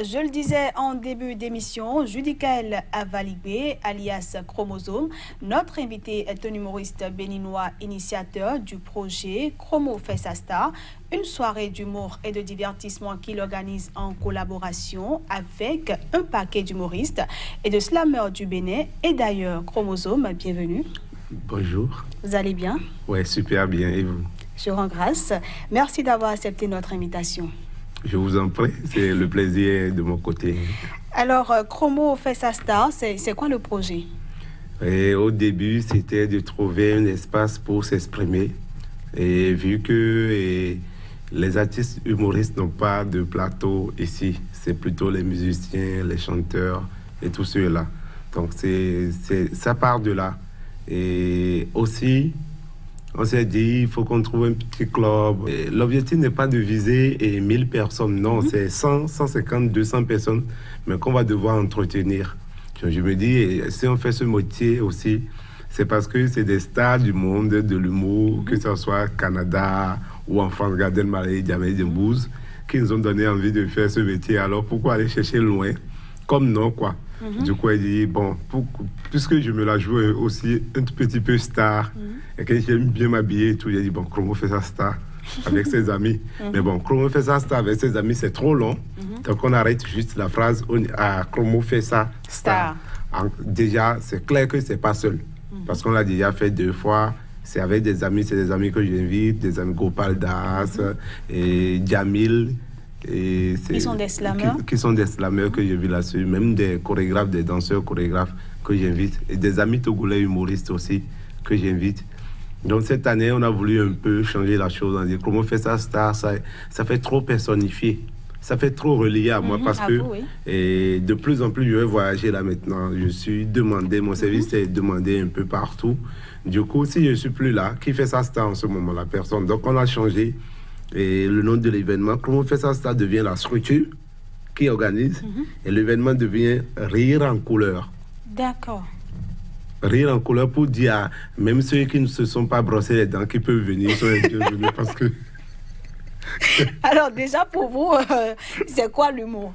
Je le disais en début d'émission, Judicaël Avalibé, alias Chromosome, notre invité est un humoriste béninois initiateur du projet Chromo fait sa star, une soirée d'humour et de divertissement qu'il organise en collaboration avec un paquet d'humoristes et de slameurs du Bénin. Et d'ailleurs, Chromosome, bienvenue. Bonjour. Vous allez bien? Ouais, super bien. Et vous? Je rends grâce. Merci d'avoir accepté notre invitation. Je vous en prie, c'est le plaisir de mon côté. Alors, Chromo fait sa star, c'est quoi le projet? Et au début, c'était de trouver un espace pour s'exprimer. Et vu que les artistes humoristes n'ont pas de plateau ici, c'est plutôt les musiciens, les chanteurs et tout ceux-là. Donc, ça part de là. Et aussi, on s'est dit, il faut qu'on trouve un petit club. L'objectif n'est pas de viser 1000 personnes, non, c'est 100, 150, 200 personnes, mais qu'on va devoir entretenir. Je me dis, si on fait ce métier aussi, c'est parce que c'est des stars du monde de l'humour, que ce soit Canada ou en France, Gad Elmaleh, Jamel Debbouze, qui nous ont donné envie de faire ce métier. Alors pourquoi aller chercher loin? Comme non, quoi. Du coup, elle dit, bon, puisque je me la joue aussi un tout petit peu star, et que j'aime bien m'habiller et tout, j'ai dit, bon, Chromo fait sa star avec ses amis. Mais bon, Chromo fait sa star avec ses amis, c'est trop long. Donc, on arrête juste la phrase, Chromo fait sa star. Déjà, c'est clair que c'est pas seul. Parce qu'on l'a déjà fait 2 fois. C'est avec des amis, c'est des amis que j'invite, des amis Gopal Das, et Jamil. Qui sont des slameurs? Qui sont des slameurs que j'ai vu là-dessus, même des chorégraphes, des danseurs chorégraphes que j'invite, et des amis togolais humoristes aussi que j'invite. Donc cette année, on a voulu un peu changer la chose. On a dit, comment faire ça star, ça fait trop personnifié, ça fait trop relié à moi, parce que et de plus en plus, je vais voyager là maintenant. Je suis demandé, mon service est demandé un peu partout. Du coup, si je ne suis plus là, qui fait ça star en ce moment? La personne. Donc on a changé. Et le nom de l'événement, Chromo fait sa star devient la structure qui organise. Et l'événement devient Rire en couleur. D'accord. Rire en couleur pour dire à même ceux qui ne se sont pas brossés les dents, qui peuvent venir, sont les bienvenus parce que... Alors déjà pour vous, c'est quoi l'humour?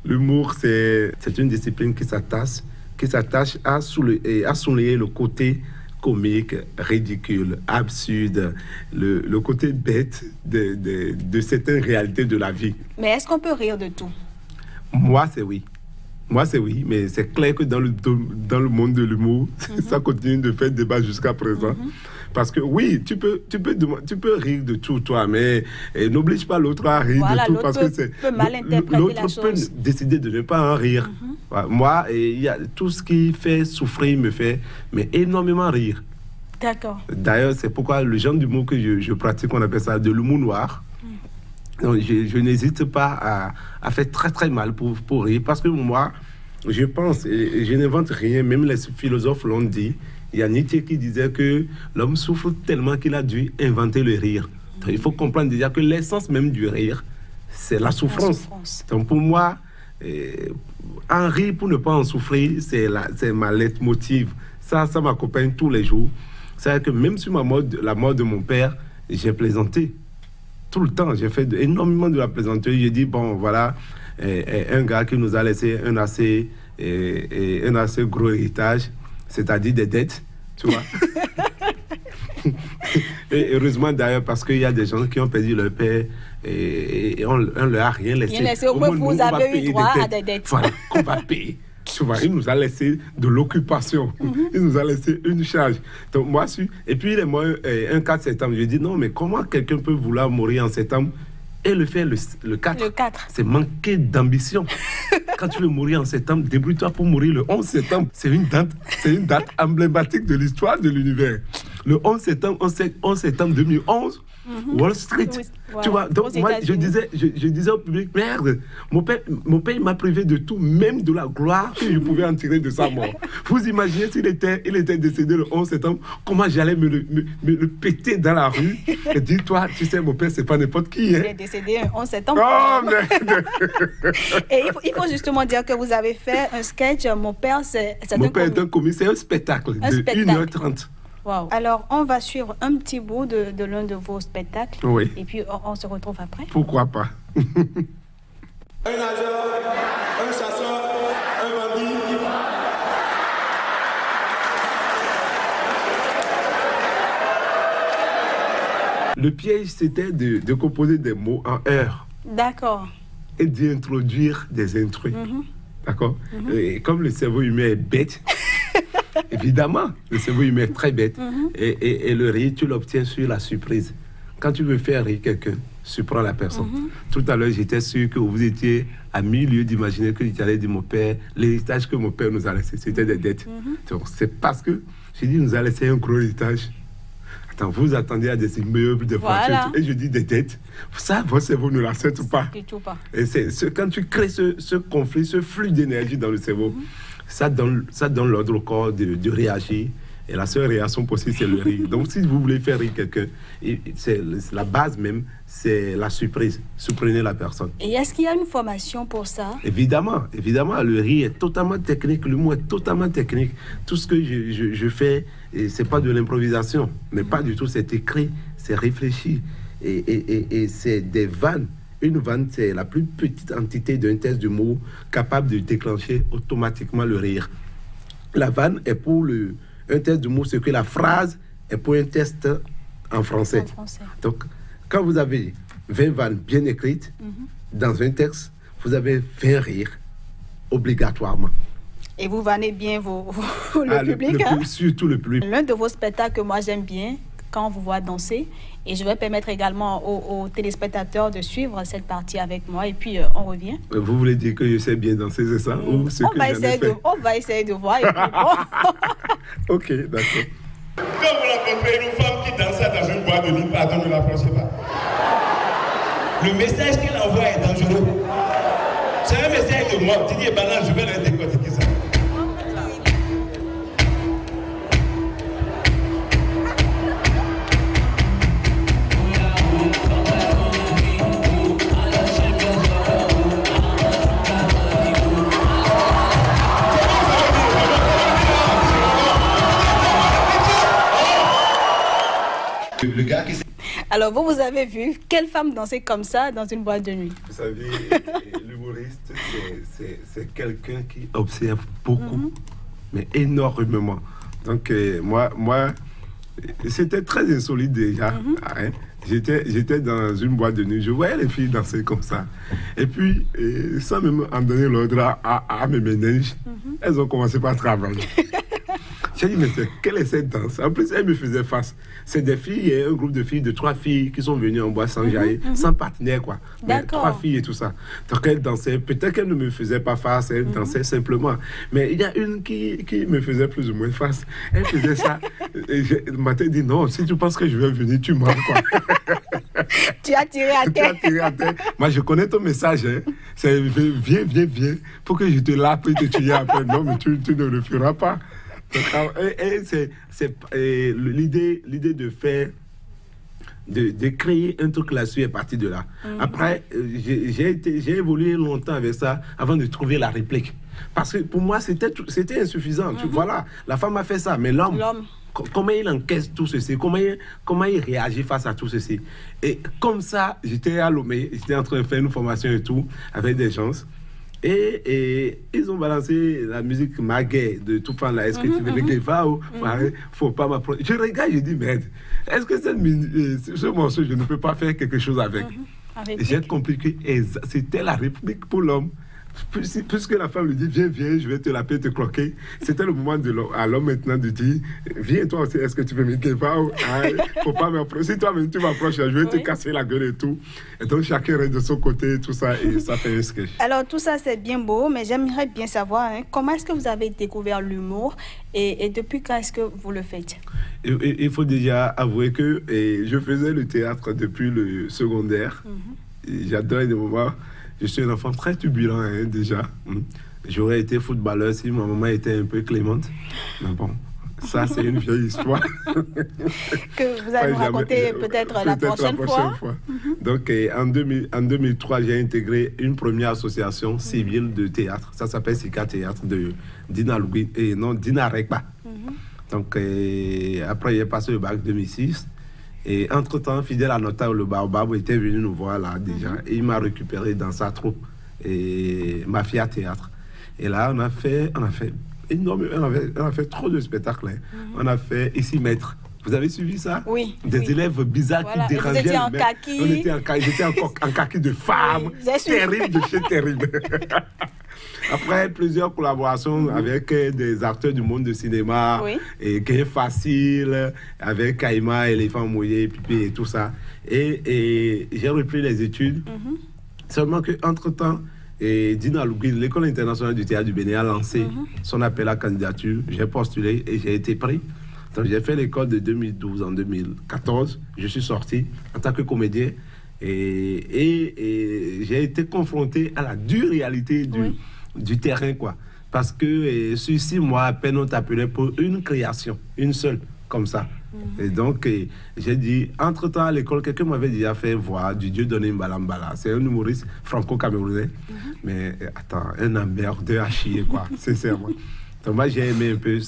L'humour, c'est une discipline qui s'attache à souligner le côté comique, ridicule, absurde, le côté bête de certaines réalités de la vie. Mais est-ce qu'on peut rire de tout? Moi, c'est oui. Moi, c'est oui, mais c'est clair que dans le monde de l'humour, ça continue de faire débat jusqu'à présent. Parce que oui, tu peux rire de tout, toi, mais n'oblige pas l'autre à rire de tout. Parce que peut mal interpréter la chose. L'autre peut décider de ne pas en rire. Moi, y a tout ce qui fait souffrir me fait énormément rire. D'accord. D'ailleurs, c'est pourquoi le genre d'humour que je pratique, on appelle ça de l'humour noir. Donc, je n'hésite pas à faire très très mal pour rire, parce que moi, je pense, et je n'invente rien, même les philosophes l'ont dit. Il y a Nietzsche qui disait que l'homme souffre tellement qu'il a dû inventer le rire. Donc, il faut comprendre déjà que l'essence même du rire, c'est la souffrance. Donc pour moi, en rire pour ne pas en souffrir, c'est ma leitmotiv. Ça m'accompagne tous les jours. C'est-à-dire que même sur la mort de mon père, j'ai plaisanté. Tout le temps, j'ai fait énormément de la plaisanterie. J'ai dit, bon, voilà, un gars qui nous a laissé un assez gros héritage, c'est-à-dire des dettes, tu vois. Et heureusement d'ailleurs, parce qu'il y a des gens qui ont perdu leur père et on ne leur a rien laissé. Au moins, vous avez eu droit à des dettes. Voilà, qu'on va payer. Tu vois, il nous a laissé de l'occupation. Il nous a laissé une charge. Donc moi, et puis il est mort un 4 septembre. Je dis non, mais comment quelqu'un peut vouloir mourir en septembre et le faire le 4? Le 4. C'est manquer d'ambition. Quand tu veux mourir en septembre, débrouille-toi pour mourir le 11 septembre. C'est une date emblématique de l'histoire de l'univers. Le 11 septembre 2011, Wall Street. Tu vois, donc moi, je disais au public, merde, mon père il m'a privé de tout, même de la gloire que je pouvais en tirer de sa mort. Vous imaginez s'il était décédé le 11 septembre, comment j'allais me le péter dans la rue et dire, toi, tu sais, mon père, c'est pas n'importe qui. Hein. Il est décédé le 11 septembre. Oh, merde. Et il faut justement dire que vous avez fait un sketch, mon père, c'est un comique, c'est un spectacle de 1h30. Wow. Alors, on va suivre un petit bout de l'un de vos spectacles. Oui. Et puis, on se retrouve après. Pourquoi pas? Un nageur le piège, c'était de composer des mots en heure. D'accord. Et d'introduire des intrus. D'accord. Et comme le cerveau humain est bête, évidemment, le cerveau humain est très bête. Et le rire, tu l'obtiens sur la surprise. Quand tu veux faire rire quelqu'un, surprends la personne. Tout à l'heure, j'étais sûr que vous étiez à milieu d'imaginer que j'allais dire mon père, l'héritage que mon père nous a laissé, c'était des dettes. Donc, c'est parce que j'ai dit, il nous a laissé un gros héritage. Attends, vous attendez à des immeubles, des voitures, et je dis des dettes. Ça, votre cerveau ne l'accepte pas. Du tout pas. Et quand tu crées ce conflit, ce flux d'énergie dans le cerveau, ça donne l'ordre au corps de réagir. Et la seule réaction possible, c'est le rire. Donc, si vous voulez faire rire quelqu'un, c'est la base même, c'est la surprise. Surprenez la personne. Et est-ce qu'il y a une formation pour ça? Évidemment, le rire est totalement technique, le mot est totalement technique. Tout ce que je fais, c'est pas de l'improvisation, mais pas du tout, c'est écrit, c'est réfléchi. Et c'est des vannes. Une vanne, c'est la plus petite entité d'un test de mots capable de déclencher automatiquement le rire. La vanne est pour un test de mots, c'est que la phrase est pour un test en français. Donc, quand vous avez 20 vannes bien écrites dans un texte, vous avez 20 rires obligatoirement. Et vous vannez bien le public. Surtout le public. L'un de vos spectacles que moi j'aime bien, quand on vous voit danser, et je vais permettre également aux téléspectateurs de suivre cette partie avec moi, et puis on revient. Vous voulez dire que je sais bien danser, c'est ça? Ou ce que on va essayer de voir. Et puis bon. Ok, d'accord. Quand vous rencontrez une femme qui dansait dans une boîte de nuit, pardon, ne l'approchez pas. Le message qu'elle envoie est dangereux. C'est un message de moi. Didier Banane, je vais leur décortiquer ça. Le gars qui... Alors, vous avez vu quelle femme danser comme ça dans une boîte de nuit? Vous savez, l'humoriste, c'est quelqu'un qui observe beaucoup, mais énormément. Donc, moi c'était très insolite déjà. Hein. J'étais dans une boîte de nuit, je voyais les filles danser comme ça. Et puis, sans même en donner l'ordre à mes ménages, elles ont commencé par travailler. J'ai dit, mais quelle est cette danse? En plus, elle me faisait face. C'est des filles, un groupe de filles, de 3 filles qui sont venues en boîte sans jaillir, sans partenaire, quoi. Mais 3 filles et tout ça. Donc, elle dansait. Peut-être qu'elle ne me faisait pas face, elle dansait simplement. Mais il y a une qui me faisait plus ou moins face. Elle faisait ça. Et je m'étais dit, non, si tu penses que je vais venir, tu mens, quoi. Tu as tiré à terre. Moi, je connais ton message. Hein. C'est viens, pour que je te lappe et te tuer après. Non, mais tu ne le feras pas. Et l'idée de faire, de créer un truc là-dessus est partie de là. Après, j'ai évolué longtemps avec ça avant de trouver la réplique. Parce que pour moi, c'était insuffisant. Voilà, la femme a fait ça, mais l'homme, comment il encaisse tout ceci, comment il réagit face à tout ceci. Et comme ça, j'étais à Lomé, j'étais en train de faire une formation et tout, avec des gens. Et ils ont balancé la musique Maguet de Toufan là. Est-ce que tu veux le Guevao? Faut pas m'approcher. Je regarde, je dis, merde, est-ce que ce morceau, je ne peux pas faire quelque chose avec? J'ai compris que c'était la réplique pour l'homme. Puisque la femme lui dit, viens, je vais te laper, te croquer. C'était le moment à l'homme maintenant de dire, viens toi aussi, est-ce que tu veux me Guevao? Faut pas m'approcher. Si toi-même tu m'approches, je vais te casser la gueule et tout. Et donc chacun reste de son côté, tout ça, et ça fait un sketch. Alors tout ça c'est bien beau, mais j'aimerais bien savoir comment est-ce que vous avez découvert l'humour et depuis quand est-ce que vous le faites? Il faut déjà avouer que je faisais le théâtre depuis le secondaire. J'adore les moments. Je suis un enfant très turbulent déjà. J'aurais été footballeur si ma maman était un peu clémente. Mais bon, ça c'est une vieille histoire. Que vous allez nous raconter peut-être la prochaine fois. Donc en 2003, j'ai intégré une première association civile de théâtre. Ça s'appelle Sika Théâtre de Dina Rekba. Donc après, j'ai passé le bac 2006. Et entre-temps, Fidèle Anota, le Baobab, était venu nous voir là déjà. Et il m'a récupéré dans sa troupe, et Mafia Théâtre. Et là, on a fait énormément, on a fait trop de spectacles. On a fait Ici Maître, Vous avez suivi ça? Oui. Des élèves bizarres Voilà. qui dérangeaient. Vous étiez en les mecs. kaki. On était en kaki de femmes. Oui, j'ai suivi. Terrible de chez terrible. Après plusieurs collaborations avec des acteurs du monde du cinéma, Oui. et qui est facile, avec Kaïma, Éléphant Mouillé, Pipi et tout ça. Et j'ai repris les études. Seulement qu'entre-temps, Dina Alougui, l'École internationale du théâtre du Bénin, a lancé son appel à candidature. J'ai postulé et j'ai été pris. Donc j'ai fait l'école de 2012 en 2014. Je suis sorti en tant que comédien. Et j'ai été confronté à la dure réalité du terrain, quoi. Parce que sur 6 mois, à peine on t'appelait pour une création, une seule, comme ça. Et donc, j'ai dit, entre-temps, à l'école, quelqu'un m'avait déjà fait voir du Dieudonné Mbalambala. C'est un humoriste franco-camerounais. Mais attends, un emmerdeur à chier, quoi, sincèrement. Donc, moi, j'ai aimé un peu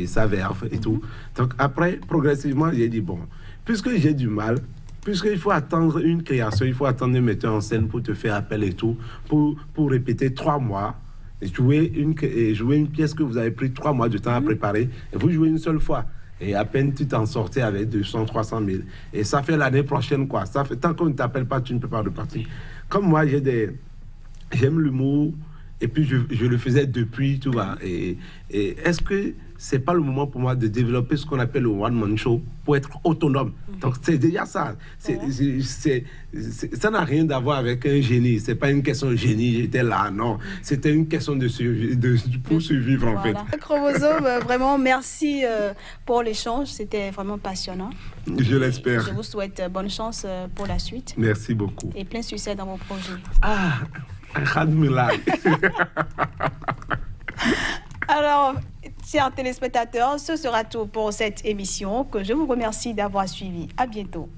sa verve et tout. Donc, après, progressivement, j'ai dit, bon, puisque j'ai du mal, puisqu'il faut attendre une création, il faut attendre un metteur en scène pour te faire appel et tout, pour répéter 3 mois, et jouer une pièce que vous avez pris 3 mois de temps à préparer, et vous jouez une seule fois. Et à peine tu t'en sortais avec 200, 300 000. Et ça fait l'année prochaine, quoi. Ça fait, tant qu'on ne t'appelle pas, tu ne peux pas repartir. Comme moi, j'aime l'humour, et puis je le faisais depuis, tu vois. Et est-ce que c'est pas le moment pour moi de développer ce qu'on appelle le one-man show pour être autonome? Donc, c'est déjà ça. Ça n'a rien à voir avec un génie. C'est pas une question de génie, j'étais là, non. C'était une question de pour survivre, en fait. Chromosome, vraiment, merci pour l'échange. C'était vraiment passionnant. Je l'espère. Je vous souhaite bonne chance pour la suite. Merci beaucoup. Et plein succès dans vos projets. Ah, alhamdoulilah. Alors, chers téléspectateurs, ce sera tout pour cette émission que je vous remercie d'avoir suivi. À bientôt.